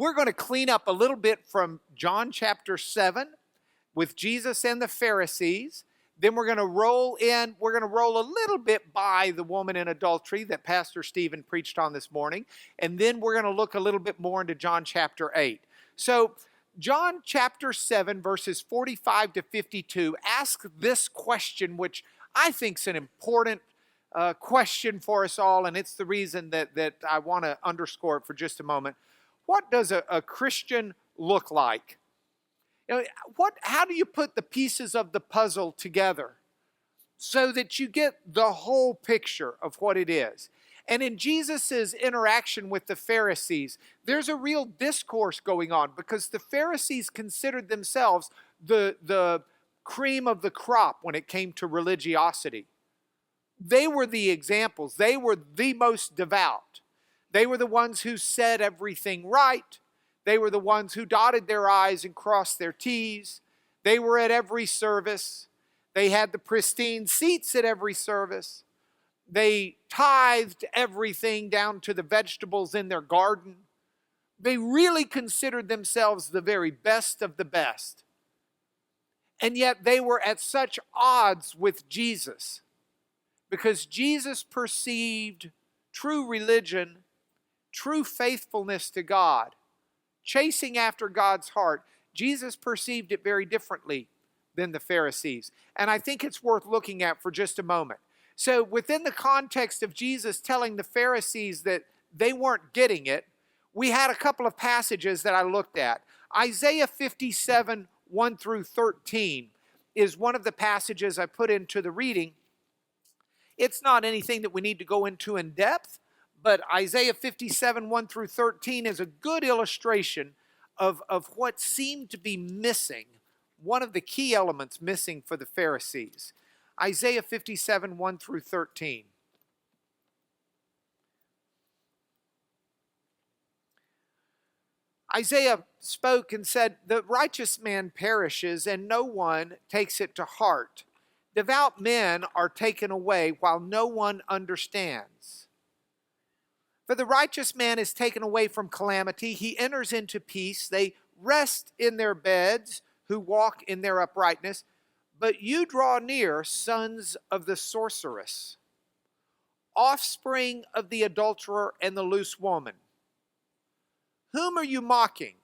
we're going to clean up a little bit from John chapter 7 with Jesus and the Pharisees. Then we're going to roll a little bit by the woman in adultery that Pastor Stephen preached on this morning. And then we're going to look a little bit more into John chapter 8. So John chapter 7, verses 45 to 52, asks this question, which I think is an important question for us all, and it's the reason that I want to underscore it for just a moment. What does a Christian look like? How do you put the pieces of the puzzle together so that you get the whole picture of what it is? And in Jesus' interaction with the Pharisees, there's a real discourse going on because the Pharisees considered themselves the cream of the crop when it came to religiosity. They were the examples. They were the most devout. They were the ones who said everything right. They were the ones who dotted their I's and crossed their T's. They were at every service. They had the pristine seats at every service. They tithed everything down to the vegetables in their garden. They really considered themselves the very best of the best. And yet they were at such odds with Jesus because Jesus perceived true religion, true faithfulness to God, chasing after God's heart. Jesus perceived it very differently than the Pharisees. And I think it's worth looking at for just a moment. So within the context of Jesus telling the Pharisees that they weren't getting it, we had a couple of passages that I looked at. Isaiah 57, 1 through 13 is one of the passages I put into the reading. It's not anything that we need to go into in depth, but Isaiah 57, 1 through 13 is a good illustration of what seemed to be missing, one of the key elements missing for the Pharisees. Isaiah 57, 1 through 13. Isaiah spoke and said, "The righteous man perishes, and no one takes it to heart. Devout men are taken away, while no one understands. For the righteous man is taken away from calamity. He enters into peace. They rest in their beds who walk in their uprightness. But you draw near, sons of the sorceress, offspring of the adulterer and the loose woman. Whom are you mocking?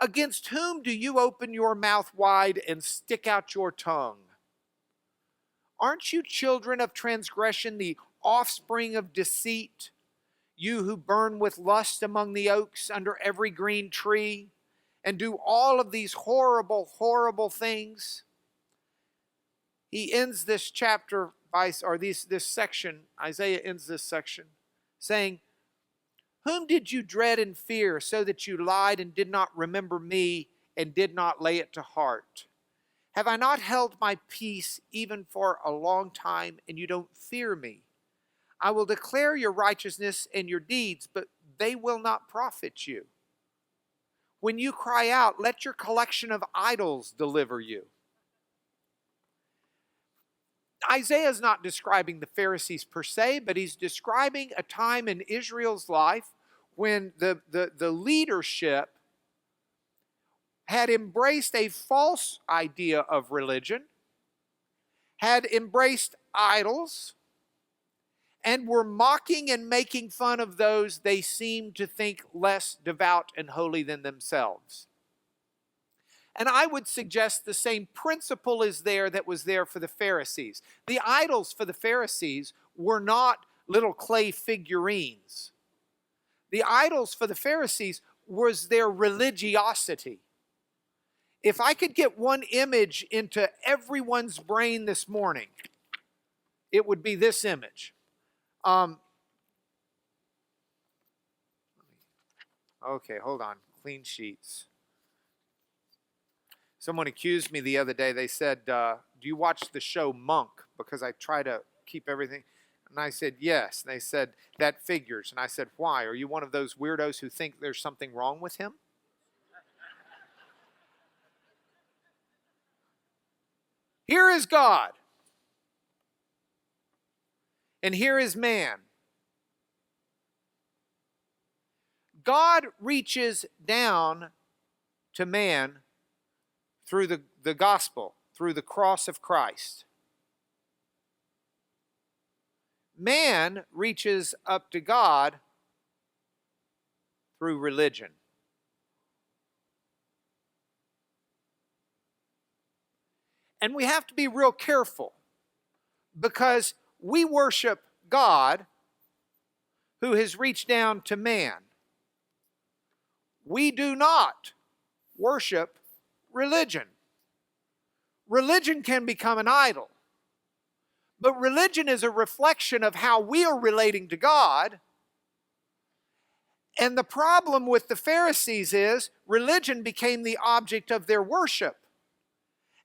Against whom do you open your mouth wide and stick out your tongue? Aren't you children of transgression, the offspring of deceit? You who burn with lust among the oaks under every green tree and do all of these horrible, horrible things." He ends this chapter this section, Isaiah ends this section, saying, "Whom did you dread and fear, so that you lied and did not remember me and did not lay it to heart? Have I not held my peace even for a long time, and you don't fear me? I will declare your righteousness and your deeds, but they will not profit you. When you cry out, let your collection of idols deliver you." Isaiah is not describing the Pharisees per se, but he's describing a time in Israel's life when the leadership had embraced a false idea of religion, had embraced idols, and were mocking and making fun of those they seemed to think less devout and holy than themselves. And I would suggest the same principle is there that was there for the Pharisees. The idols for the Pharisees were not little clay figurines. The idols for the Pharisees was their religiosity. If I could get one image into everyone's brain this morning, it would be this image. Okay, hold on. Clean sheets. Someone accused me the other day. They said, "Do you watch the show Monk?" Because I try to keep everything. And I said, "Yes." And they said, "That figures." And I said, "Why? Are you one of those weirdos who think there's something wrong with him?" Here is God. And here is man. God reaches down to man through the gospel, through the cross of Christ. Man reaches up to God through religion. And we have to be real careful because we worship God who has reached down to man. We do not worship religion. Religion can become an idol. But religion is a reflection of how we are relating to God. And the problem with the Pharisees is religion became the object of their worship.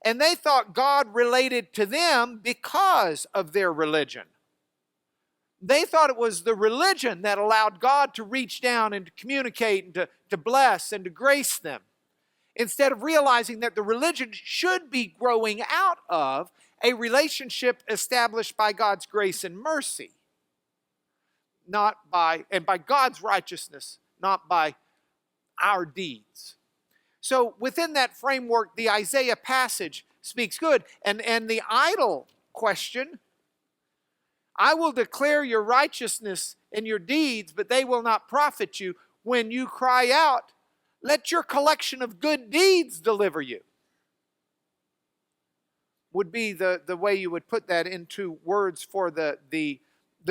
And they thought God related to them because of their religion. They thought it was the religion that allowed God to reach down and to communicate and to bless and to grace them, instead of realizing that the religion should be growing out of a relationship established by God's grace and mercy, by God's righteousness, not by our deeds. So within that framework, the Isaiah passage speaks good. And the idol question, I will declare your righteousness and your deeds, but they will not profit you. When you cry out, let your collection of good deeds deliver you, would be the way you would put that into words for the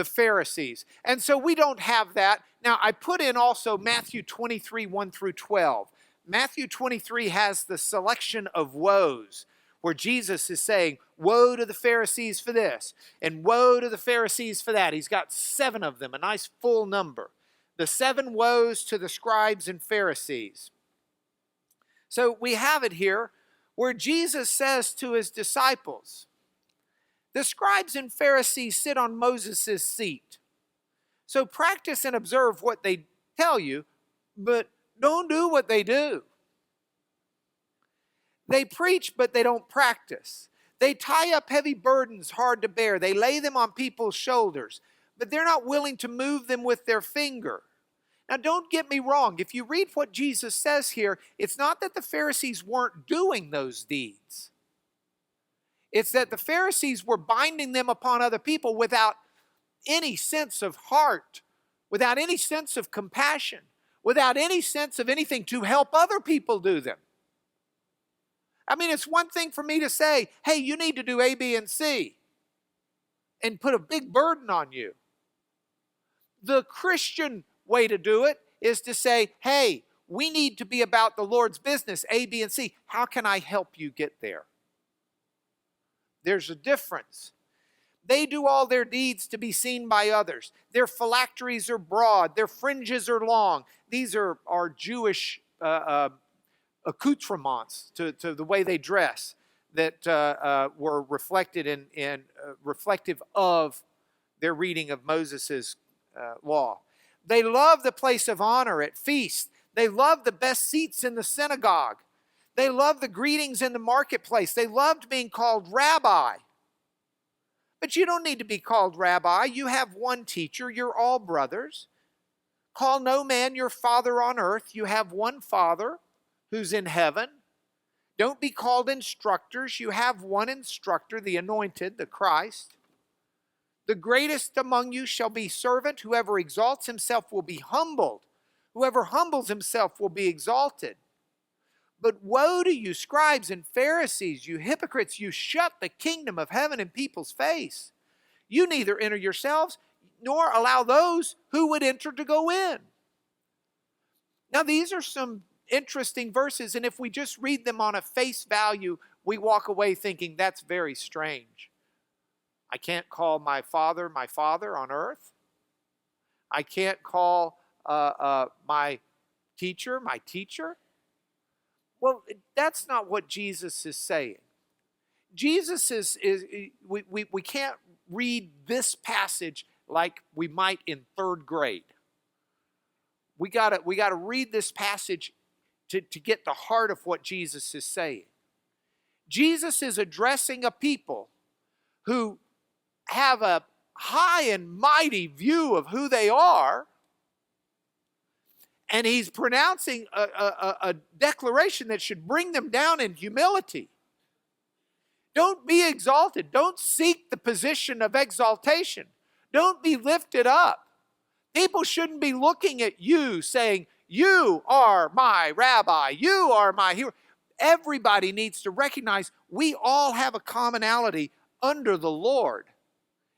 Pharisees. And so we don't have that. Now, I put in also Matthew 23, 1 through 12. Matthew 23 has the selection of woes, where Jesus is saying, woe to the Pharisees for this, and woe to the Pharisees for that. He's got 7 of them, a nice full number. The 7 woes to the scribes and Pharisees. So we have it here where Jesus says to his disciples, the scribes and Pharisees sit on Moses' seat. So practice and observe what they tell you, but don't do what they do. They preach, but they don't practice. They tie up heavy burdens hard to bear. They lay them on people's shoulders, but they're not willing to move them with their finger. Now, don't get me wrong. If you read what Jesus says here, it's not that the Pharisees weren't doing those deeds. It's that the Pharisees were binding them upon other people without any sense of heart, without any sense of compassion, without any sense of anything to help other people do them. I mean, it's one thing for me to say, hey, you need to do A, B, and C, and put a big burden on you. The Christian way to do it is to say, hey, we need to be about the Lord's business, A, B, and C. How can I help you get there? There's a difference. They do all their deeds to be seen by others. Their phylacteries are broad. Their fringes are long. These are Jewish accoutrements to the way they dress that were reflected in reflective of their reading of Moses' law. They love the place of honor at feasts. They love the best seats in the synagogue. They love the greetings in the marketplace. They loved being called rabbi. But you don't need to be called rabbi. You have one teacher. You're all brothers. Call no man your father on earth. You have one Father who's in heaven. Don't be called instructors. You have one instructor, the anointed, the Christ. The greatest among you shall be servant. Whoever exalts himself will be humbled. Whoever humbles himself will be exalted. But woe to you, scribes and Pharisees, you hypocrites, you shut the kingdom of heaven in people's face. You neither enter yourselves, nor allow those who would enter to go in. Now, these are some interesting verses, and if we just read them on a face value, we walk away thinking that's very strange. I can't call my father on earth. I can't call my teacher my teacher. Well, that's not what Jesus is saying. Jesus we can't read this passage like we might in 3rd grade. We gotta read this passage to get the heart of what Jesus is saying. Jesus is addressing a people who have a high and mighty view of who they are, And he's pronouncing a declaration that should bring them down in humility. Don't be exalted. Don't seek the position of exaltation. Don't be lifted up. People shouldn't be looking at you saying, you are my rabbi, you are my hero. Everybody needs to recognize we all have a commonality under the Lord.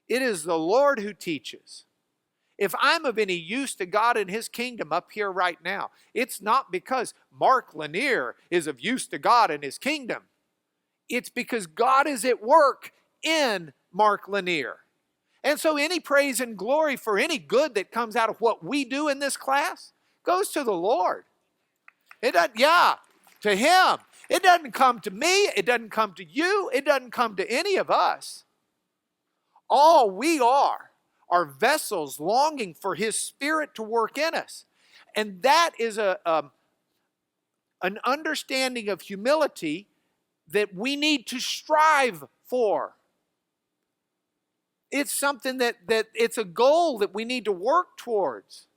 It is the Lord who teaches. If I'm of any use to God and His kingdom up here right now, it's not because Mark Lanier is of use to God and His kingdom. It's because God is at work in Mark Lanier. And so any praise and glory for any good that comes out of what we do in this class goes to the Lord. It doesn't, to Him. It doesn't come to me. It doesn't come to you. It doesn't come to any of us. All we are vessels longing for His Spirit to work in us. And that is an understanding of humility that we need to strive for. It's something that it's a goal that we need to work towards.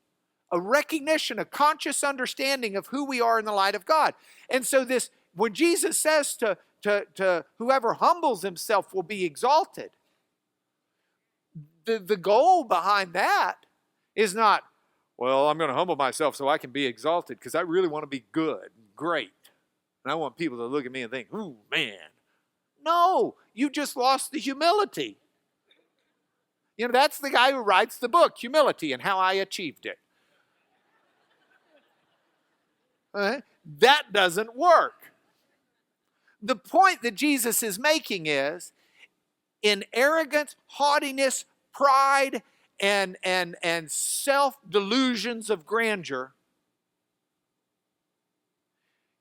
A recognition, a conscious understanding of who we are in the light of God. And so this, when Jesus says to whoever humbles himself will be exalted, the goal behind that is not, well, I'm going to humble myself so I can be exalted because I really want to be good and great. And I want people to look at me and think, ooh, man. No, you just lost the humility. You know, that's the guy who writes the book, Humility and How I Achieved It. That doesn't work. The point that Jesus is making is, in arrogance, haughtiness, pride, and self-delusions of grandeur,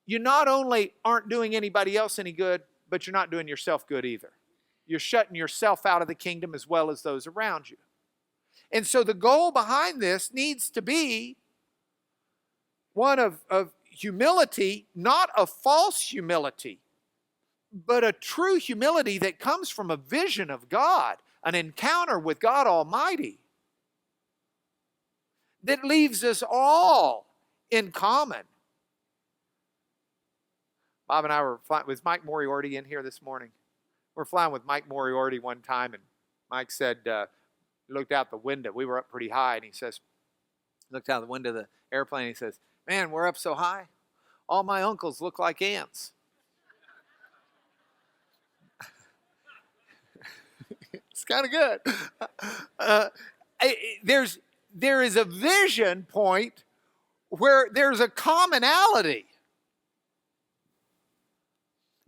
you not only aren't doing anybody else any good, but you're not doing yourself good either. You're shutting yourself out of the kingdom as well as those around you. And so the goal behind this needs to be one of humility, not a false humility, but a true humility that comes from a vision of God, an encounter with God Almighty that leaves us all in common. Bob and I were flying, was Mike Moriarty in here this morning? We're flying with Mike Moriarty one time, and Mike said, looked out the window. We were up pretty high, and he says, looked out the window of the airplane, and he says, man, we're up so high, all my uncles look like ants. It's kind of good. There is a vision point where there's a commonality.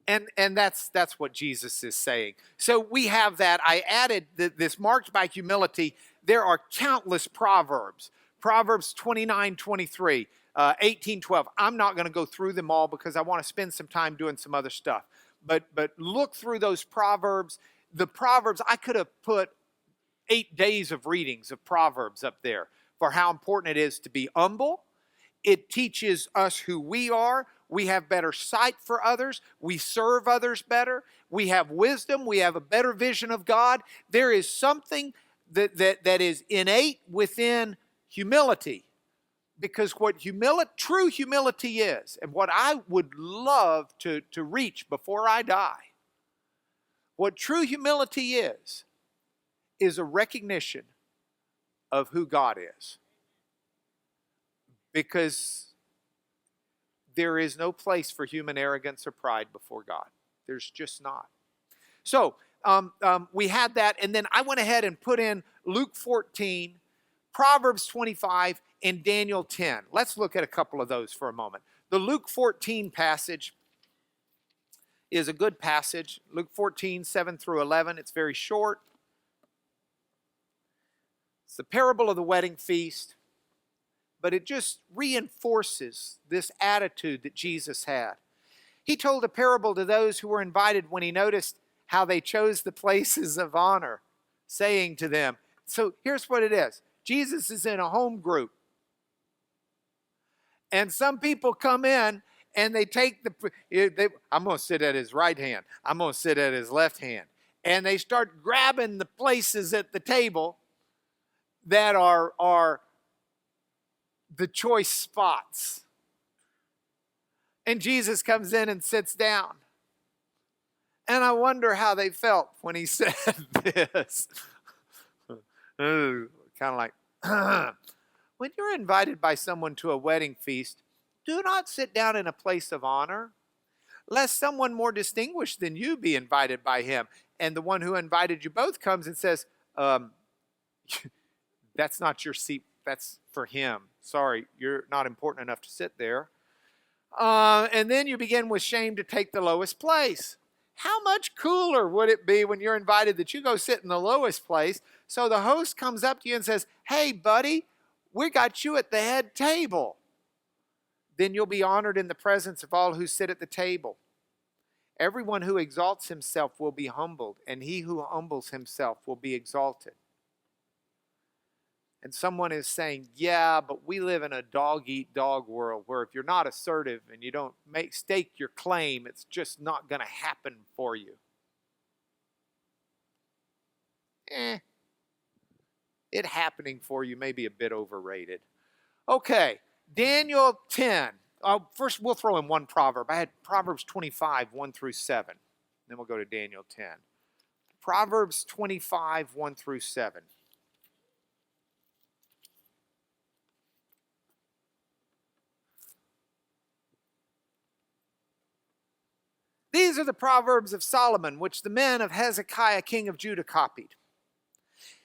And that's what Jesus is saying. So we have that. I added this marked by humility. There are countless proverbs. Proverbs 29:23, 18:12. I'm not going to go through them all because I want to spend some time doing some other stuff. But look through those proverbs. The proverbs, I could have put 8 days of readings of proverbs up there for how important it is to be humble. It teaches us who we are. We have better sight for others. We serve others better. We have wisdom. We have a better vision of God. There is something that is innate within humility. Because what true humility is, and what I would love to reach before I die, what true humility is a recognition of who God is. Because there is no place for human arrogance or pride before God. There's just not. So we had that, and then I went ahead and put in Luke 14, Proverbs 25, and Daniel 10. Let's look at a couple of those for a moment. The Luke 14 passage is a good passage. Luke 14, 7 through 11. It's very short. It's the parable of the wedding feast. But it just reinforces this attitude that Jesus had. He told a parable to those who were invited when he noticed how they chose the places of honor, saying to them, so here's what it is. Jesus is in a home group. And some people come in and they take I'm going to sit at his right hand. I'm going to sit at his left hand. And they start grabbing the places at the table that are the choice spots. And Jesus comes in and sits down. And I wonder how they felt when he said this. Kind of like, when you're invited by someone to a wedding feast, do not sit down in a place of honor, lest someone more distinguished than you be invited by him. And the one who invited you both comes and says, that's not your seat, that's for him. Sorry, you're not important enough to sit there. And then you begin with shame to take the lowest place. How much cooler would it be when you're invited that you go sit in the lowest place? So the host comes up to you and says, hey, buddy, we got you at the head table. Then you'll be honored in the presence of all who sit at the table. Everyone who exalts himself will be humbled, and he who humbles himself will be exalted. And someone is saying, yeah, but we live in a dog-eat-dog world where if you're not assertive and you don't stake your claim, it's just not going to happen for you. It happening for you may be a bit overrated. Okay, Daniel 10. First, we'll throw in one proverb. I had Proverbs 25, 1 through 7. Then we'll go to Daniel 10. Proverbs 25, 1 through 7. These are the Proverbs of Solomon, which the men of Hezekiah, king of Judah, copied.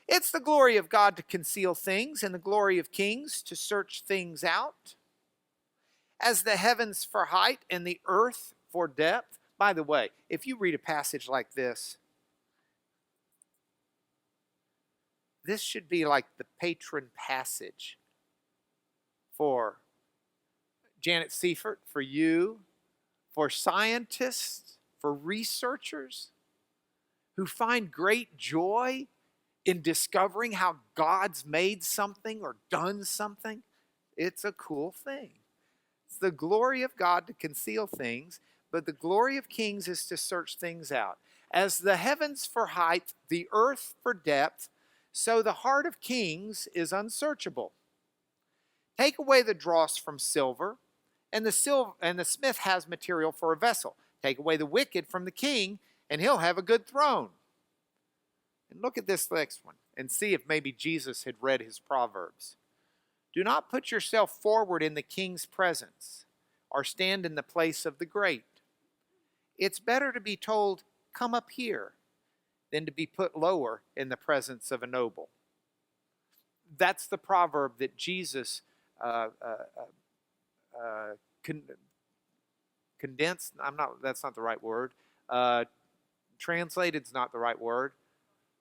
It's the glory of God to conceal things, and the glory of kings to search things out. As the heavens for height and the earth for depth. By the way, if you read a passage like this, this should be like the patron passage for Janet Seifert, for you, for scientists, for researchers who find great joy in discovering how God's made something or done something. It's a cool thing. It's the glory of God to conceal things, but the glory of kings is to search things out. As the heavens for height, the earth for depth, so the heart of kings is unsearchable. Take away the dross from silver, and the smith has material for a vessel. Take away the wicked from the king, and he'll have a good throne. And look at this next one, and see if maybe Jesus had read his Proverbs. Do not put yourself forward in the king's presence, or stand in the place of the great. It's better to be told, come up here, than to be put lower in the presence of a noble. That's the proverb that Jesus condensed. That's not the right word. Translated is not the right word.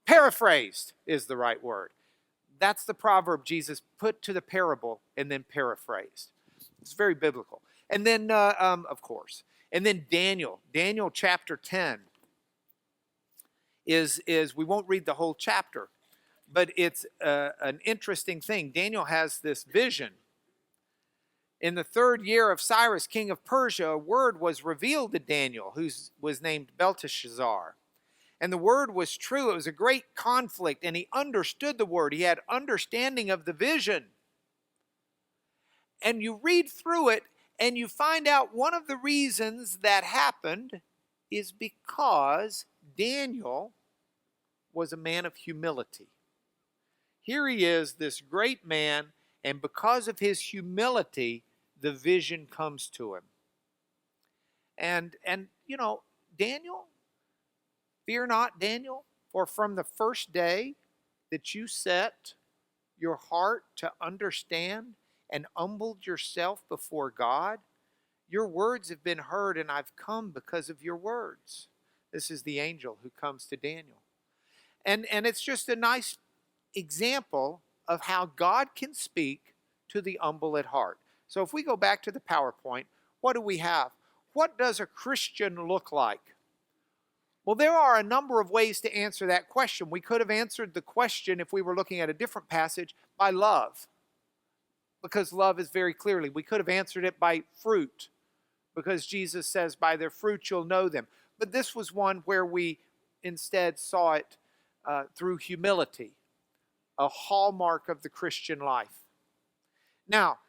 Paraphrased is the right word. That's the proverb Jesus put to the parable and then paraphrased. It's very biblical. And then, of course, and then Daniel chapter 10 is we won't read the whole chapter, but it's an interesting thing. Daniel has this vision. In the 3rd year of Cyrus, king of Persia, a word was revealed to Daniel, who was named Belteshazzar. And the word was true. It was a great conflict, and he understood the word. He had understanding of the vision. And you read through it, and you find out one of the reasons that happened is because Daniel was a man of humility. Here he is, this great man, and because of his humility, the vision comes to him. And you know, Daniel, fear not, Daniel, for from the first day that you set your heart to understand and humbled yourself before God, your words have been heard, and I've come because of your words. This is the angel who comes to Daniel. And it's just a nice example of how God can speak to the humble at heart. So if we go back to the PowerPoint, what do we have? What does a Christian look like? Well, there are a number of ways to answer that question. We could have answered the question, if we were looking at a different passage, by love, because love is very clearly. We could have answered it by fruit, because Jesus says, by their fruit you'll know them. But this was one where we instead saw it through humility, a hallmark of the Christian life. Now,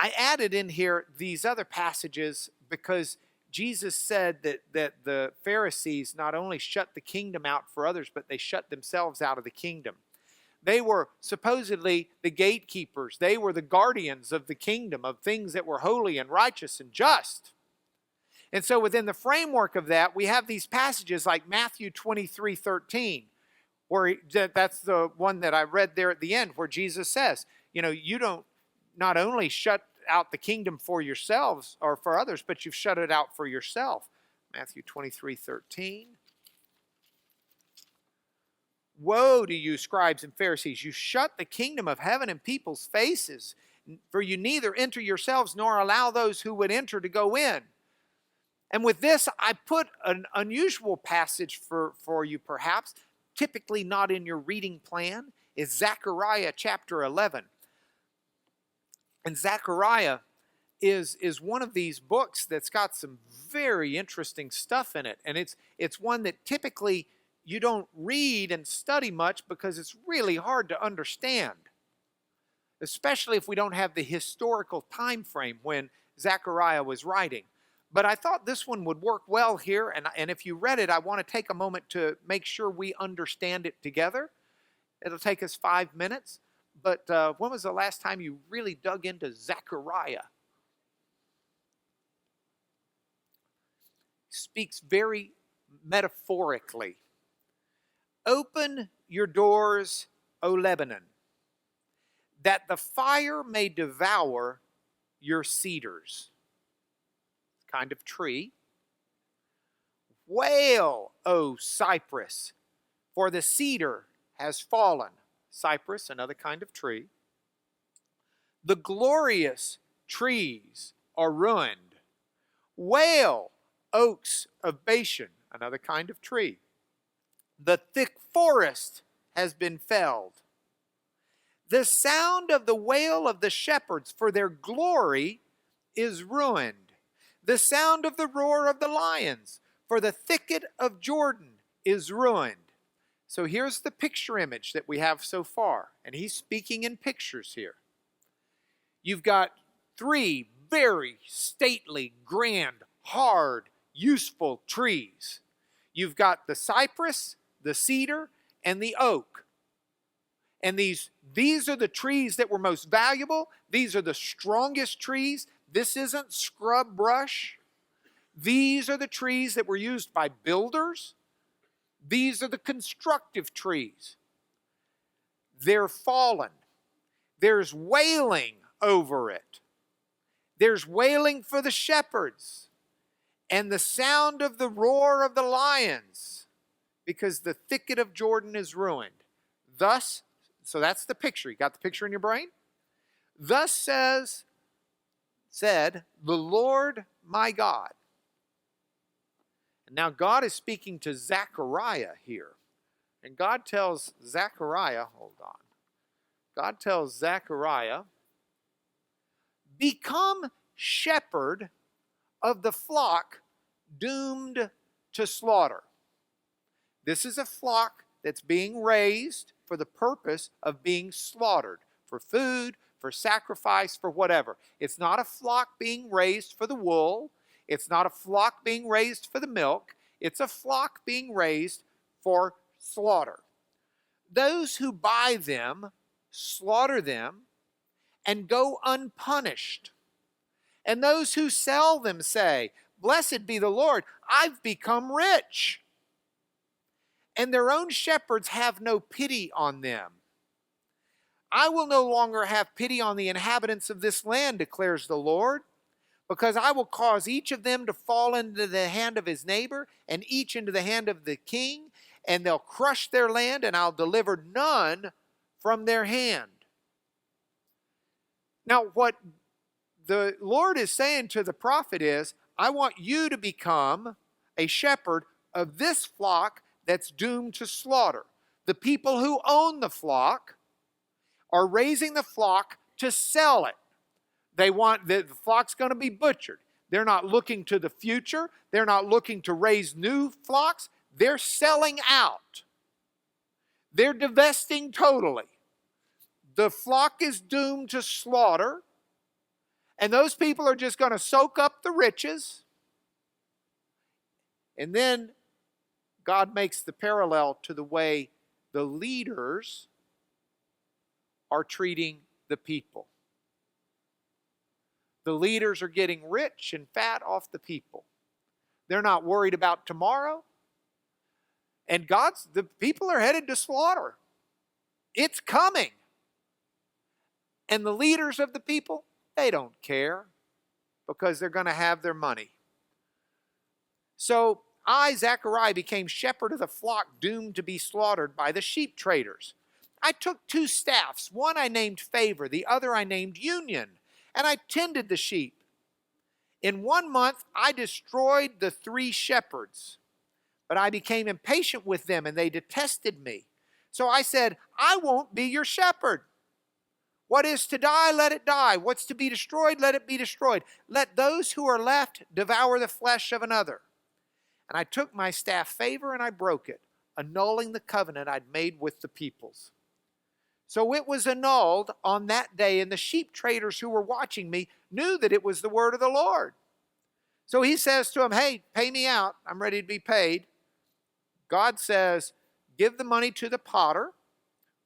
I added in here these other passages because Jesus said that the Pharisees not only shut the kingdom out for others, but they shut themselves out of the kingdom. They were supposedly the gatekeepers. They were the guardians of the kingdom, of things that were holy and righteous and just. And so within the framework of that, we have these passages like Matthew 23:13, where that's the one that I read there at the end, where Jesus says, you don't not only shut out the kingdom for yourselves or for others, but you've shut it out for yourself. Matthew 23:13. Woe to you, scribes and Pharisees! You shut the kingdom of heaven in people's faces, for you neither enter yourselves nor allow those who would enter to go in. And with this, I put an unusual passage for you perhaps, typically not in your reading plan, is Zechariah chapter 11. And Zechariah is one of these books that's got some very interesting stuff in it. And it's one that typically you don't read and study much because it's really hard to understand, especially if we don't have the historical time frame when Zechariah was writing. But I thought this one would work well here, and if you read it, I want to take a moment to make sure we understand it together. It'll take us 5 minutes, but when was the last time you really dug into Zechariah? He speaks very metaphorically. Open your doors, O Lebanon, that the fire may devour your cedars. Kind of tree. Wail, O cypress, for the cedar has fallen. Cypress, another kind of tree. The glorious trees are ruined. Wail, oaks of Bashan, another kind of tree. The thick forest has been felled. The sound of the wail of the shepherds, for their glory is ruined. The sound of the roar of the lions, for the thicket of Jordan is ruined. So here's the picture image that we have so far, and he's speaking in pictures here. You've got 3 very stately, grand, hard, useful trees. You've got the cypress, the cedar, and the oak. And these are the trees that were most valuable. These are the strongest trees. This isn't scrub brush. These are the trees that were used by builders. These are the constructive trees. They're fallen. There's wailing over it. There's wailing for the shepherds. And the sound of the roar of the lions, because the thicket of Jordan is ruined. Thus, so that's the picture. You got the picture in your brain? Thus said the Lord my God. And now God is speaking to Zechariah here. And God tells Zechariah, God tells Zechariah, become shepherd of the flock doomed to slaughter. This is a flock that's being raised for the purpose of being slaughtered, for food, for sacrifice, for whatever. It's not a flock being raised for the wool. It's not a flock being raised for the milk. It's a flock being raised for slaughter. Those who buy them slaughter them and go unpunished. And those who sell them say, blessed be the Lord, I've become rich. And their own shepherds have no pity on them. I will no longer have pity on the inhabitants of this land, declares the Lord, because I will cause each of them to fall into the hand of his neighbor, and each into the hand of the king, and they'll crush their land, and I'll deliver none from their hand. Now, what the Lord is saying to the prophet is, I want you to become a shepherd of this flock that's doomed to slaughter. The people who own the flock are raising the flock to sell it. They want the flock's going to be butchered. They're not looking to the future. They're not looking to raise new flocks. They're selling out. They're divesting totally. The flock is doomed to slaughter, And those people are just going to soak up the riches. And then God makes the parallel to the way the leaders are treating the people. The leaders are getting rich and fat off the people. They're not worried about tomorrow. And the people are headed to slaughter. It's coming. And the leaders of the people, they don't care because they're going to have their money. So I, Zechariah, became shepherd of the flock doomed to be slaughtered by the sheep traders. I took 2 staffs. One I named Favor, the other I named Union, and I tended the sheep. In 1 month, I destroyed the 3 shepherds, but I became impatient with them, and they detested me. So I said, I won't be your shepherd. What is to die, let it die. What's to be destroyed, let it be destroyed. Let those who are left devour the flesh of another. And I took my staff Favor and I broke it, annulling the covenant I'd made with the peoples. So it was annulled on that day, and the sheep traders who were watching me knew that it was the word of the Lord. So he says to them, hey, pay me out. I'm ready to be paid. God says, give the money to the potter,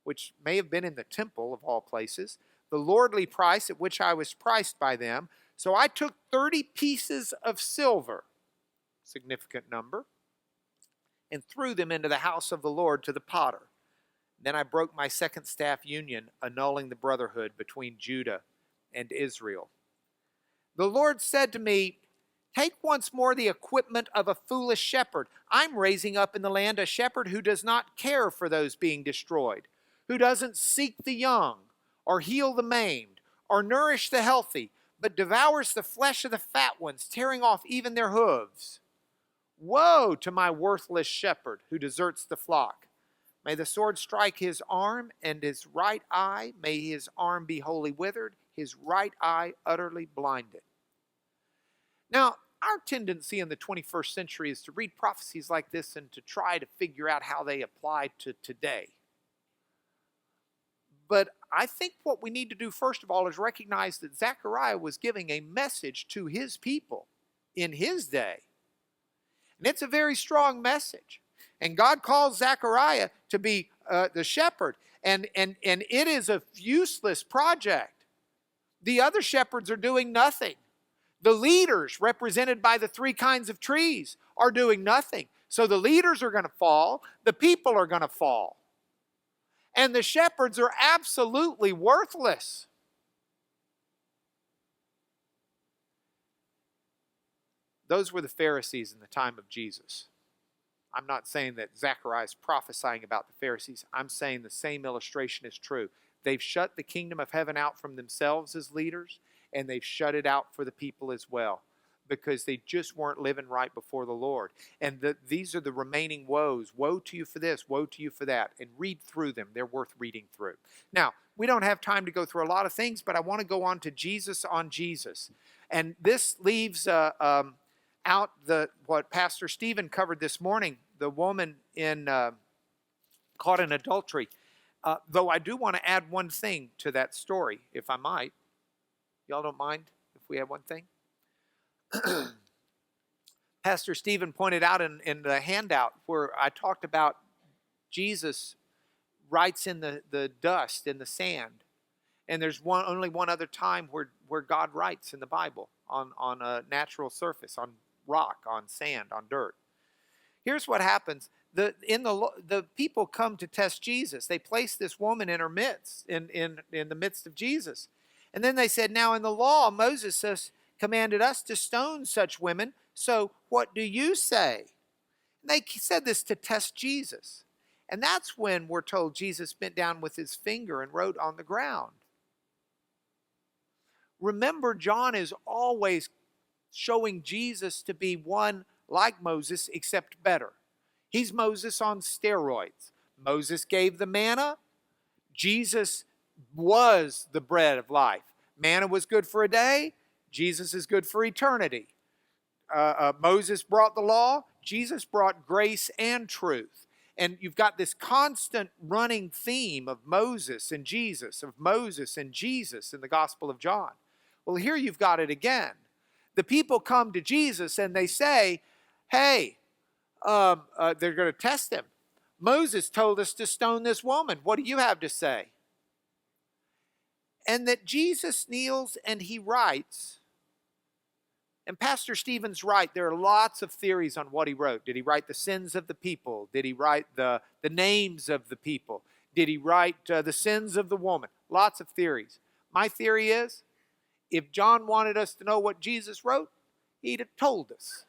which may have been in the temple of all places, the lordly price at which I was priced by them. So I took 30 pieces of silver, significant number, and threw them into the house of the Lord to the potter. Then I broke my second staff Union, annulling the brotherhood between Judah and Israel. The Lord said to me, take once more the equipment of a foolish shepherd. I'm raising up in the land a shepherd who does not care for those being destroyed, who doesn't seek the young, or heal the maimed, or nourish the healthy, but devours the flesh of the fat ones, tearing off even their hooves. Woe to my worthless shepherd who deserts the flock. May the sword strike his arm and his right eye. May his arm be wholly withered, his right eye utterly blinded. Now, our tendency in the 21st century is to read prophecies like this and to try to figure out how they apply to today. But I think what we need to do first of all is recognize that Zechariah was giving a message to his people in his day. And it's a very strong message. And God calls Zechariah to be the shepherd. And it is a useless project. The other shepherds are doing nothing. The leaders, represented by the 3 kinds of trees, are doing nothing. So the leaders are going to fall. The people are going to fall. And the shepherds are absolutely worthless. Those were the Pharisees in the time of Jesus. I'm not saying that Zechariah is prophesying about the Pharisees. I'm saying the same illustration is true. They've shut the kingdom of heaven out from themselves as leaders, and they've shut it out for the people as well, because they just weren't living right before the Lord. And these are the remaining woes. Woe to you for this, woe to you for that. And read through them. They're worth reading through. Now, we don't have time to go through a lot of things, but I want to go on to Jesus on Jesus. And this leaves out what Pastor Stephen covered this morning, the woman caught in adultery. Though I do want to add one thing to that story, if I might. Y'all don't mind if we add one thing? Pastor Stephen pointed out in the handout where I talked about Jesus writes in the dust, in the sand. And there's only one other time where God writes in the Bible on a natural surface, on rock, on sand, on dirt. Here's what happens. The people come to test Jesus. They place this woman in her midst, in the midst of Jesus. And then they said, now in the law, Moses has commanded us to stone such women. So what do you say? And they said this to test Jesus. And that's when we're told Jesus bent down with his finger and wrote on the ground. Remember, John is always showing Jesus to be one like Moses, except better. He's Moses on steroids. Moses gave the manna. Jesus was the bread of life. Manna was good for a day. Jesus is good for eternity. Moses brought the law. Jesus brought grace and truth. And you've got this constant running theme of Moses and Jesus, of Moses and Jesus in the Gospel of John. Well, here you've got it again. The people come to Jesus and they say, hey, they're going to test him. Moses told us to stone this woman. What do you have to say? And that Jesus kneels and he writes. And Pastor Stephen's right. There are lots of theories on what he wrote. Did he write the sins of the people? Did he write the names of the people? Did he write the sins of the woman? Lots of theories. My theory is, if John wanted us to know what Jesus wrote, he'd have told us.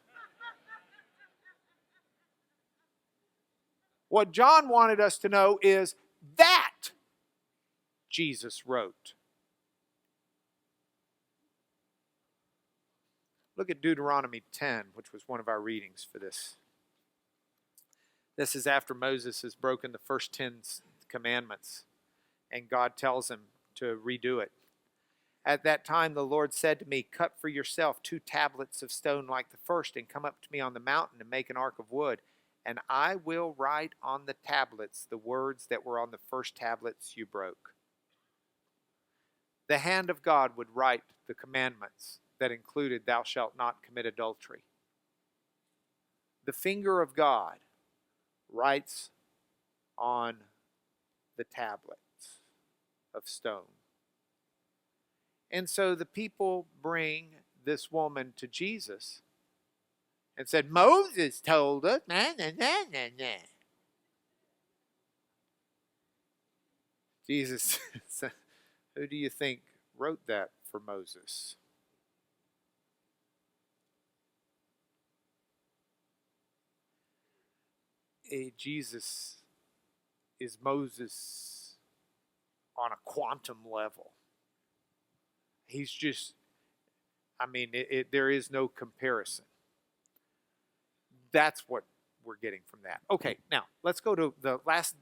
What John wanted us to know is that Jesus wrote. Look at Deuteronomy 10, which was one of our readings for this. This is after Moses has broken the first 10 commandments, and God tells him to redo it. At that time the Lord said to me, cut for yourself 2 tablets of stone like the first, and come up to me on the mountain and make an ark of wood. And I will write on the tablets the words that were on the first tablets you broke. The hand of God would write the commandments that included thou shalt not commit adultery. The finger of God writes on the tablets of stone. And so the people bring this woman to Jesus and said, Moses told us, nah, nah, nah, nah, nah. Jesus said, who do you think wrote that for Moses? Jesus is Moses on a quantum level. He's just, there is no comparison. That's what we're getting from that. Okay, now let's go to the last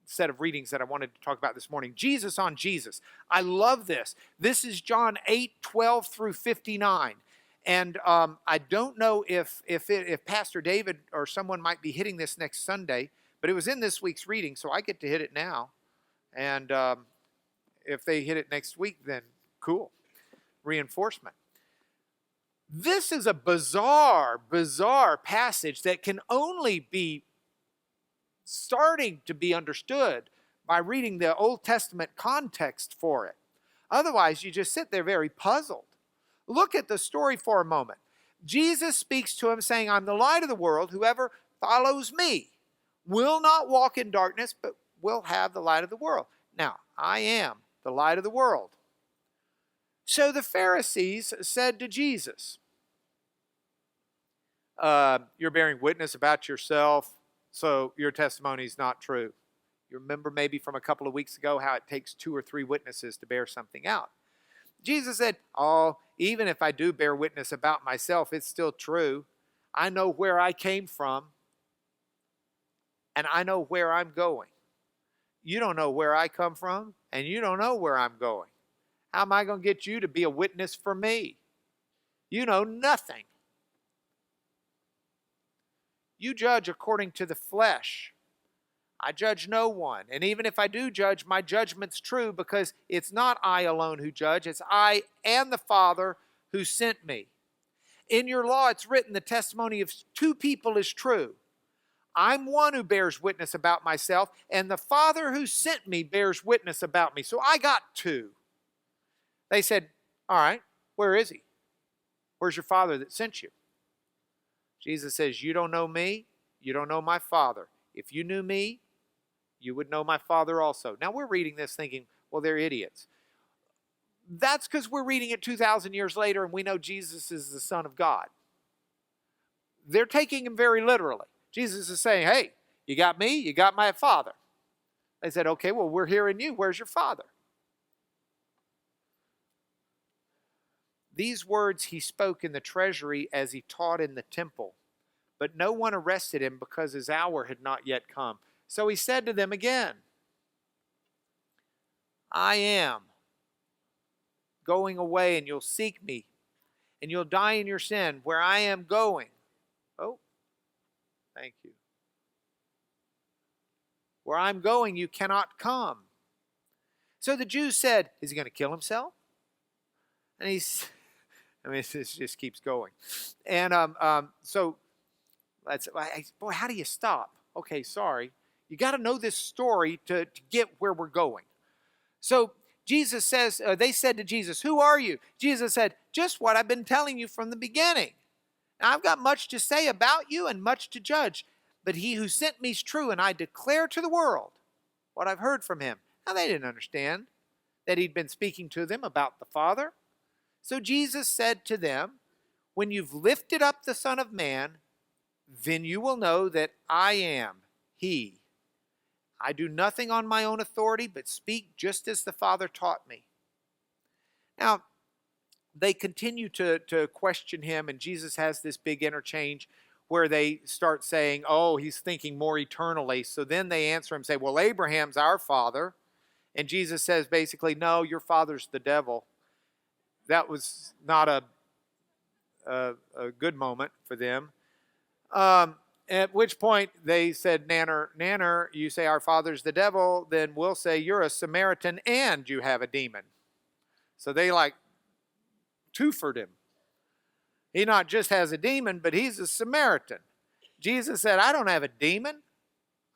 set of readings that I wanted to talk about this morning. Jesus on Jesus. I love this. This is John 8:12 through 59. And I don't know if Pastor David or someone might be hitting this next Sunday, but it was in this week's reading, so I get to hit it now. And if they hit it next week, then cool. Reinforcement. This is a bizarre passage that can only be starting to be understood by reading the Old Testament context for it. Otherwise, you just sit there very puzzled. Look at the story for a moment. Jesus speaks to him saying, I'm the light of the world. Whoever follows me will not walk in darkness, but will have the light of the world. Now, I am the light of the world. So the Pharisees said to Jesus, you're bearing witness about yourself, so your testimony is not true. You remember maybe from a couple of weeks ago how it takes 2 or 3 witnesses to bear something out. Jesus said, even if I do bear witness about myself, it's still true. I know where I came from, and I know where I'm going. You don't know where I come from, and you don't know where I'm going. How am I going to get you to be a witness for me? You know nothing. You judge according to the flesh. I judge no one. And even if I do judge, my judgment's true because it's not I alone who judge. It's I and the Father who sent me. In your law, it's written the testimony of 2 people is true. I'm one who bears witness about myself, and the Father who sent me bears witness about me. So I got 2. They said, all right, where is he? Where's your Father that sent you? Jesus says, you don't know me, you don't know my Father. If you knew me, you would know my Father also. Now we're reading this thinking, well, they're idiots. That's because we're reading it 2,000 years later and we know Jesus is the Son of God. They're taking him very literally. Jesus is saying, hey, you got me, you got my Father. They said, okay, well, we're hearing you. Where's your Father? These words he spoke in the treasury as he taught in the temple, but no one arrested him because his hour had not yet come. So he said to them again, I am going away and you'll seek me and you'll die in your sin where I am going. Oh, thank you. Where I'm going, you cannot come. So the Jews said, is he going to kill himself? And this just keeps going. And so that's, boy, how do you stop? Okay, sorry. You got to know this story to get where we're going. So Jesus says, they said to Jesus, "Who are you?" Jesus said, "Just what I've been telling you from the beginning. Now I've got much to say about you and much to judge, but he who sent me is true, and I declare to the world what I've heard from him." Now they didn't understand that he'd been speaking to them about the Father. So Jesus said to them, "When you've lifted up the Son of Man, then you will know that I am he. I do nothing on my own authority, but speak just as the Father taught me." Now, they continue to question him, and Jesus has this big interchange where they start saying, "Oh, he's thinking more eternally." So then they answer him and say, "Well, Abraham's our father." And Jesus says basically, "No, your father's the devil." That was not a good moment for them. At which point they said, Nanner, you say our father's the devil, then we'll say you're a Samaritan and you have a demon. So they twofered him. He not just has a demon, but he's a Samaritan. Jesus said, "I don't have a demon.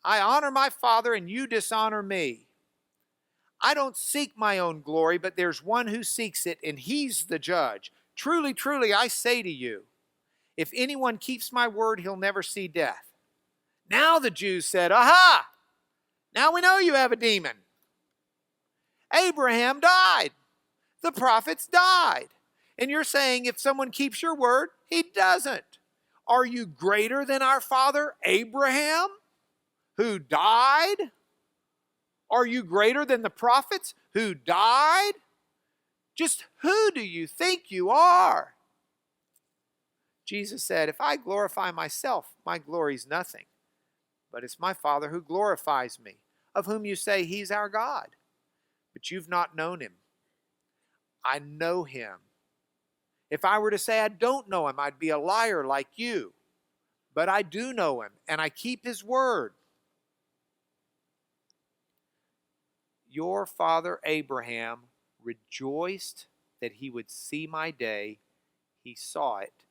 I honor my Father and you dishonor me. I don't seek my own glory, but there's one who seeks it, and he's the judge. Truly, truly, I say to you, if anyone keeps my word, he'll never see death." Now the Jews said, "Aha! Now we know you have a demon. Abraham died. The prophets died. And you're saying if someone keeps your word, he doesn't. Are you greater than our father Abraham, who died? Are you greater than the prophets who died? Just who do you think you are?" Jesus said, "If I glorify myself, my glory's nothing. But it's my Father who glorifies me, of whom you say he's our God. But you've not known him. I know him. If I were to say I don't know him, I'd be a liar like you. But I do know him, and I keep his word. Your father Abraham rejoiced that he would see my day. He saw it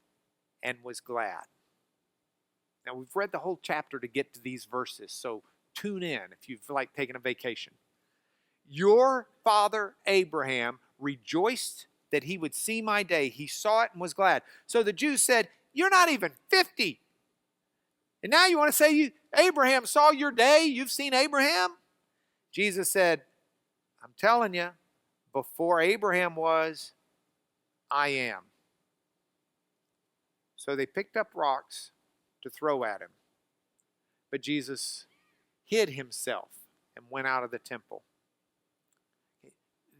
and was glad." Now, we've read the whole chapter to get to these verses, so tune in if you've taking a vacation. Your father Abraham rejoiced that he would see my day. He saw it and was glad. So the Jews said, "You're not even 50. And now you want to say Abraham saw your day? You've seen Abraham?" Jesus said, "I'm telling you, before Abraham was, I am." So they picked up rocks to throw at him. But Jesus hid himself and went out of the temple.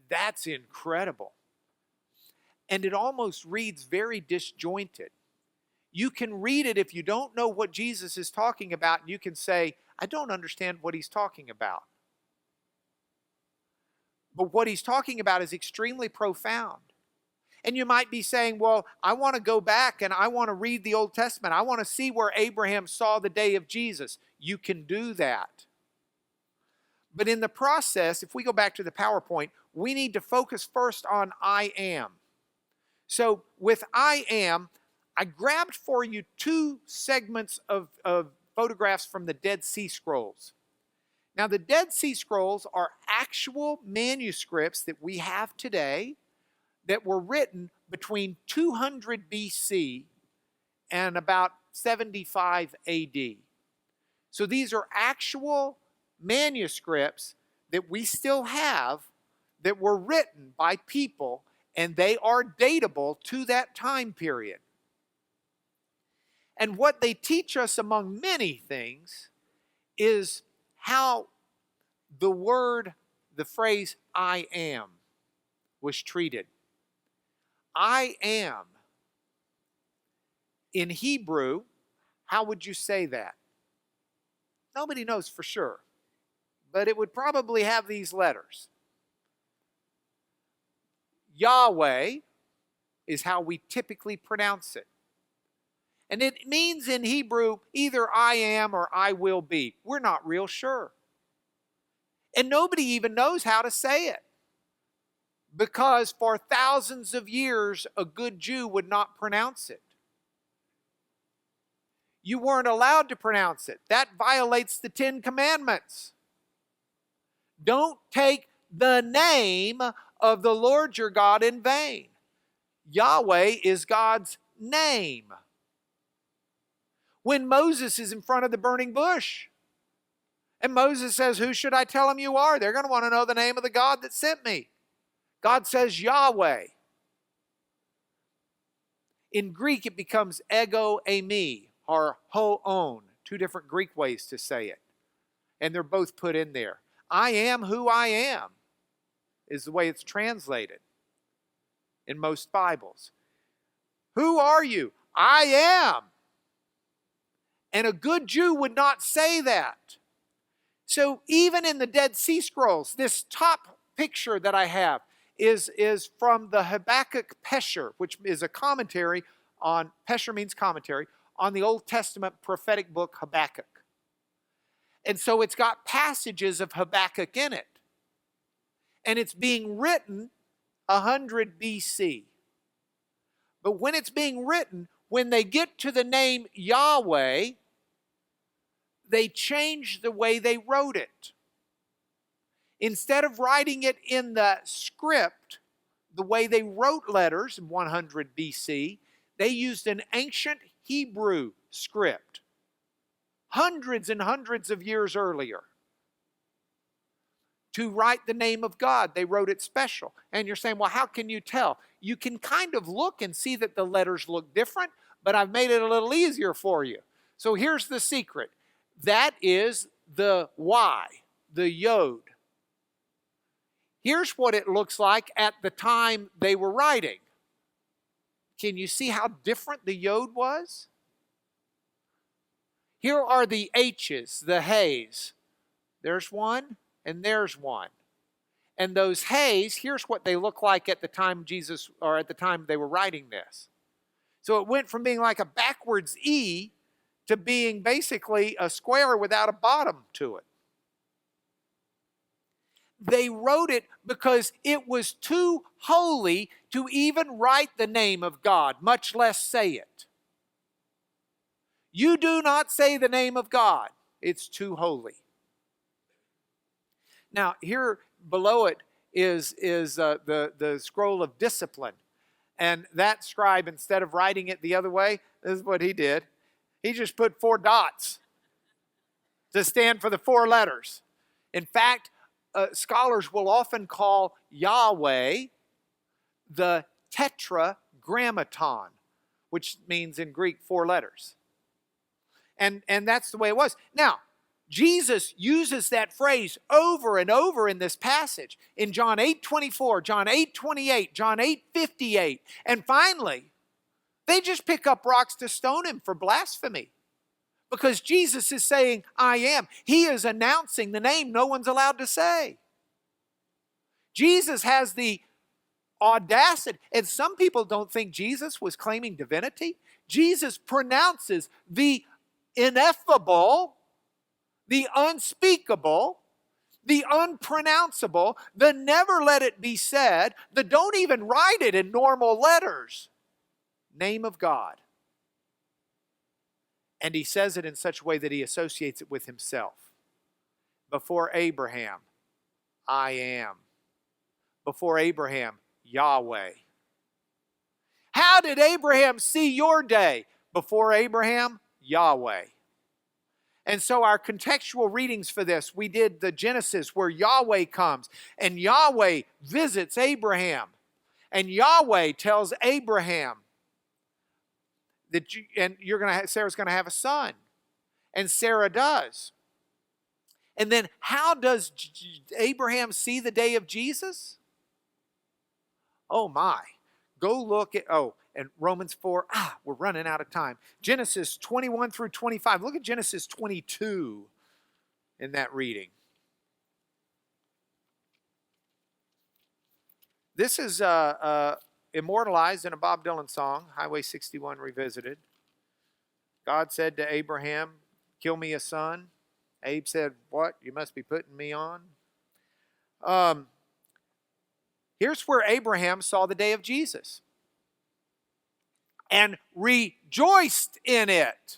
That's incredible. And it almost reads very disjointed. You can read it if you don't know what Jesus is talking about, and you can say, "I don't understand what he's talking about." But what he's talking about is extremely profound. And you might be saying, "Well, I want to go back and I want to read the Old Testament. I want to see where Abraham saw the day of Jesus." You can do that. But in the process, if we go back to the PowerPoint, we need to focus first on I am. So with I am, I grabbed for you two segments of photographs from the Dead Sea Scrolls. Now, the Dead Sea Scrolls are actual manuscripts that we have today that were written between 200 BC and about 75 AD. So these are actual manuscripts that we still have that were written by people, and they are datable to that time period. And what they teach us, among many things, is how the phrase I am was treated. I am. In Hebrew, how would you say that? Nobody knows for sure, but it would probably have these letters. Yahweh is how we typically pronounce it. And it means in Hebrew either I am or I will be. We're not real sure. And nobody even knows how to say it. because for thousands of years, a good Jew would not pronounce it. You weren't allowed to pronounce it. That violates the 10 Commandments. Don't take the name of the Lord your God in vain. Yahweh is God's name. When Moses is in front of the burning bush, and Moses says, "Who should I tell them you are?" They're going to want to know the name of the God that sent me. God says Yahweh. In Greek, it becomes ego eimi or ho-on, two different Greek ways to say it. And they're both put in there. I am who I am is the way it's translated in most Bibles. Who are you? I am. And a good Jew would not say that. So even in the Dead Sea Scrolls, this top picture that I have is from the Habakkuk Pesher, which is a commentary on, Pesher means commentary, on the Old Testament prophetic book Habakkuk. And so it's got passages of Habakkuk in it. And it's being written 100 BC. But when it's being written, when they get to the name Yahweh, they changed the way they wrote it. Instead of writing it in the script, the way they wrote letters in 100 BC, they used an ancient Hebrew script, hundreds and hundreds of years earlier. To write the name of God, they wrote it special. And you're saying, well, how can you tell? You can kind of look and see that the letters look different, but I've made it a little easier for you. So here's the secret. That is the Y, the Yod. Here's what it looks like at the time they were writing. Can you see how different the Yod was? Here are the H's, the H's. There's one and there's one. And those H's, here's what they look like at the time Jesus, or at the time they were writing this. So it went from being like a backwards E to being basically a square without a bottom to it. They wrote it because it was too holy to even write the name of God, much less say it. You do not say the name of God. It's too holy. Now, here below it is the scroll of discipline. And that scribe, instead of writing it the other way, this is what he did. He just put 4 dots to stand for the 4 letters. In fact, scholars will often call Yahweh the tetragrammaton, which means in Greek 4 letters. And that's the way it was. Now, Jesus uses that phrase over and over in this passage. In John 8:24, John 8:28, John 8:58. And finally, they just pick up rocks to stone him for blasphemy. Because Jesus is saying, I am. He is announcing the name no one's allowed to say. Jesus has the audacity, and some people don't think Jesus was claiming divinity. Jesus pronounces the ineffable, the unspeakable, the unpronounceable, the never let it be said, the don't even write it in normal letters, name of God. And he says it in such a way that he associates it with himself. Before Abraham, I am. Before Abraham, Yahweh. How did Abraham see your day? Before Abraham, Yahweh. And so our contextual readings for this, we did the Genesis where Yahweh comes and Yahweh visits Abraham. And Yahweh tells Abraham that Sarah's going to have a son. And Sarah does. And then how does Abraham see the day of Jesus? Oh my. Go look at, and Romans 4, we're running out of time. Genesis 21 through 25. Look at Genesis 22 in that reading. This is immortalized in a Bob Dylan song, Highway 61 Revisited. God said to Abraham, kill me a son. Abe said, what? You must be putting me on. Here's where Abraham saw the day of Jesus and rejoiced in it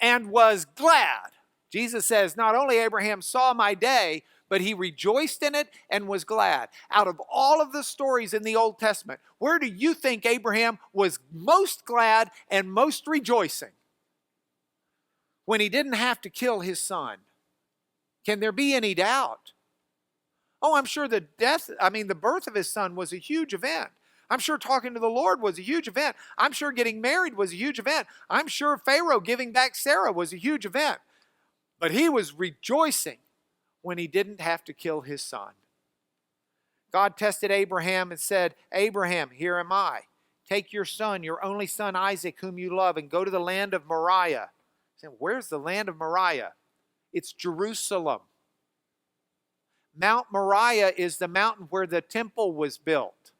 and was glad. Jesus says, not only Abraham saw my day, but he rejoiced in it and was glad. Out of all of the stories in the Old Testament, where do you think Abraham was most glad and most rejoicing? When he didn't have to kill his son. Can there be any doubt? Oh, I'm sure the birth of his son was a huge event. I'm sure talking to the Lord was a huge event. I'm sure getting married was a huge event. I'm sure Pharaoh giving back Sarah was a huge event. But he was rejoicing when he didn't have to kill his son. God tested Abraham and said, Abraham, here am I. Take your son, your only son Isaac, whom you love, and go to the land of Moriah. He said, where's the land of Moriah? It's Jerusalem. Mount Moriah is the mountain where the temple was built.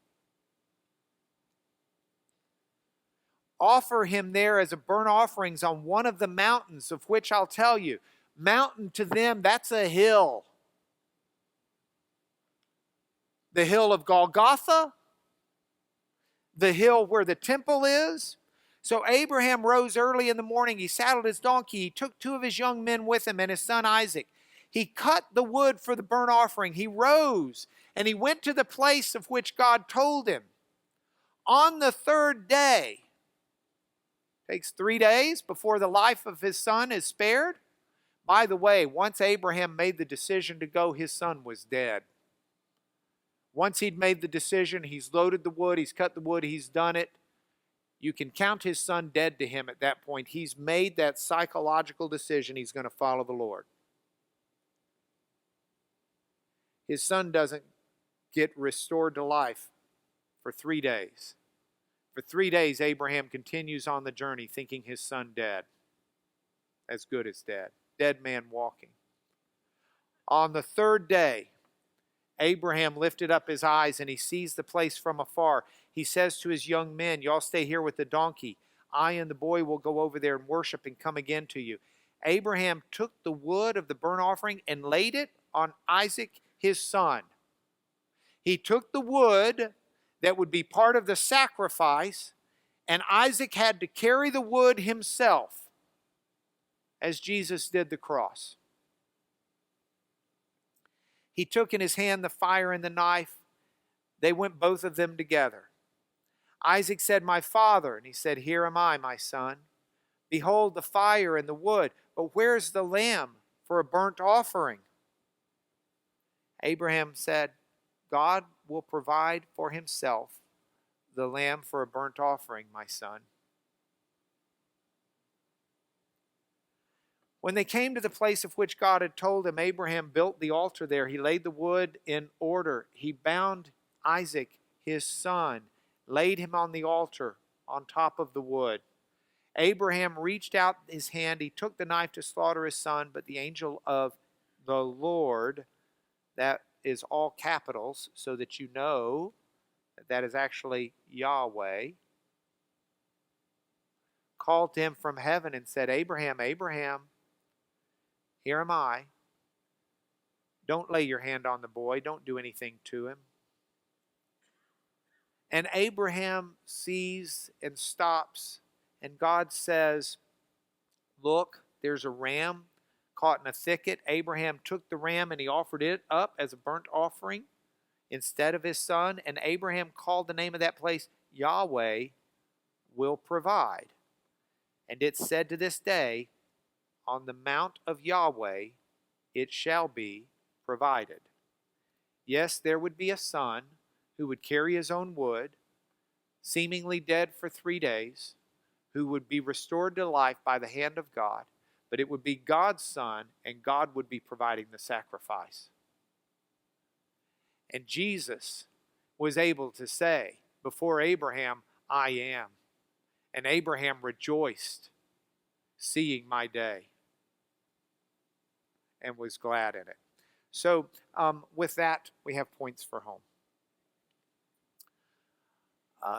Offer him there as a burnt offerings on one of the mountains, of which I'll tell you. Mountain to them, that's a hill. The hill of Golgotha, the hill where the temple is. So Abraham rose early in the morning. He saddled his donkey. He took 2 of his young men with him and his son Isaac. He cut the wood for the burnt offering. He rose and he went to the place of which God told him. On the 3rd day, takes 3 days before the life of his son is spared. By the way, once Abraham made the decision to go, his son was dead. Once he'd made the decision, he's loaded the wood, he's cut the wood, he's done it. You can count his son dead to him at that point. He's made that psychological decision he's going to follow the Lord. His son doesn't get restored to life for 3 days. For 3 days, Abraham continues on the journey thinking his son dead. As good as dead. Dead man walking. On the 3rd day, Abraham lifted up his eyes and he sees the place from afar. He says to his young men, y'all stay here with the donkey. I and the boy will go over there and worship and come again to you. Abraham took the wood of the burnt offering and laid it on Isaac, his son. He took the wood that would be part of the sacrifice, and Isaac had to carry the wood himself, as Jesus did the cross. He took in his hand the fire and the knife. They went both of them together. Isaac said, my father. And he said, here am I, my son. Behold the fire and the wood, but where's the lamb for a burnt offering? Abraham said, God will provide for himself the lamb for a burnt offering, my son. When they came to the place of which God had told him, Abraham built the altar there. He laid the wood in order. He bound Isaac, his son, laid him on the altar on top of the wood. Abraham reached out his hand. He took the knife to slaughter his son, but the angel of the Lord, that is all capitals so that you know that is actually Yahweh, called to him from heaven and said, Abraham, Abraham, here am I. Don't lay your hand on the boy. Don't do anything to him. And Abraham sees and stops, and God says, look, there's a ram caught in a thicket. Abraham took the ram and he offered it up as a burnt offering instead of his son. And Abraham called the name of that place, Yahweh will provide. And it's said to this day, on the mount of Yahweh it shall be provided. Yes, there would be a son who would carry his own wood, seemingly dead for 3 days, who would be restored to life by the hand of God, but it would be God's son, and God would be providing the sacrifice. And Jesus was able to say, before Abraham, I am. And Abraham rejoiced, seeing my day, and was glad in it. So with that, we have points for home.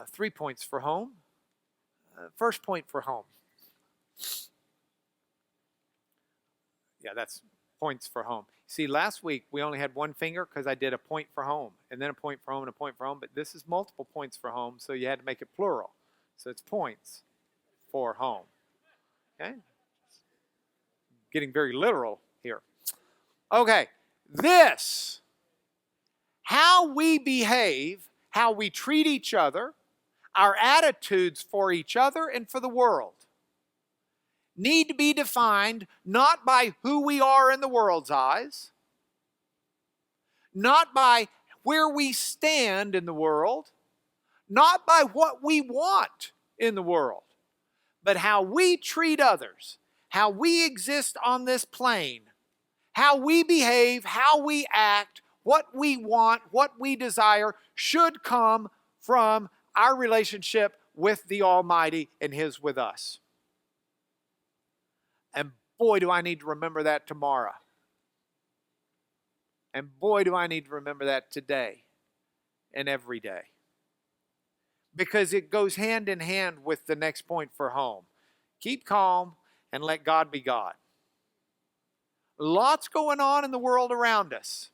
3 points for home. First point for home. Yeah, that's Points for home. See, last week we only had one finger because I did a point for home, and then a point for home and a point for home, but this is multiple points for home, so you had to make it plural. So it's points for home. Okay? Getting very literal here. Okay, this, how we behave, how we treat each other, our attitudes for each other and for the world, need to be defined not by who we are in the world's eyes, not by where we stand in the world, not by what we want in the world, but how we treat others, how we exist on this plane, how we behave, how we act, what we want, what we desire should come from our relationship with the Almighty and His with us. And boy, do I need to remember that tomorrow. And boy, do I need to remember that today and every day. Because it goes hand in hand with the next point for home. Keep calm and let God be God. Lots going on in the world around us.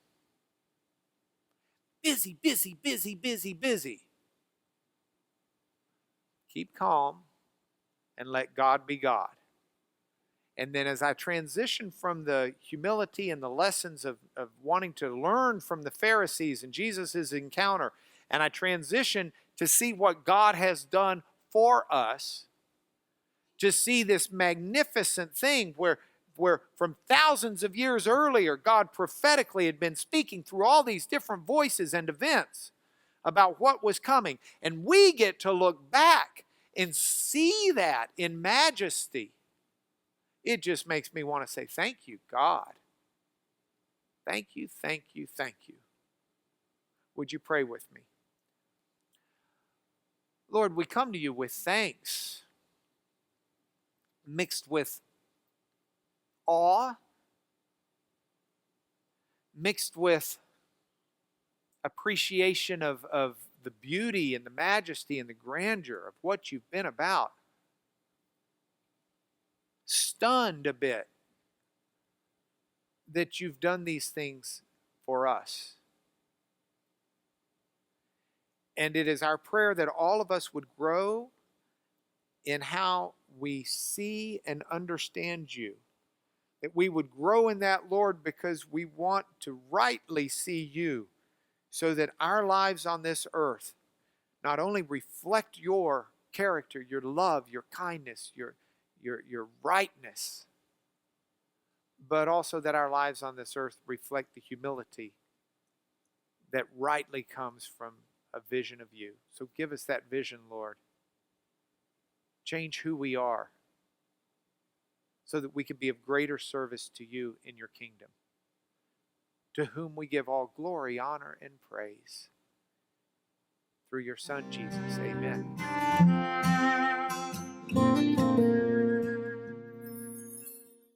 Busy, busy, busy, busy, busy. Keep calm and let God be God. And then as I transition from the humility and the lessons of wanting to learn from the Pharisees and Jesus' encounter, and I transition to see what God has done for us, to see this magnificent thing where from thousands of years earlier, God prophetically had been speaking through all these different voices and events about what was coming. And we get to look back and see that in majesty. It just makes me want to say, thank you, God. Thank you, thank you, thank you. Would you pray with me? Lord, we come to you with thanks, mixed with awe, mixed with appreciation of the beauty and the majesty and the grandeur of what you've been about. Stunned a bit that you've done these things for us. And it is our prayer that all of us would grow in how we see and understand you. That we would grow in that, Lord, because we want to rightly see you, so that our lives on this earth not only reflect your character, your love, your kindness, your rightness, but also that our lives on this earth reflect the humility that rightly comes from a vision of you. So give us that vision, Lord. Change who we are so that we can be of greater service to you in your kingdom, to whom we give all glory, honor, and praise. Through your Son, Jesus. Amen.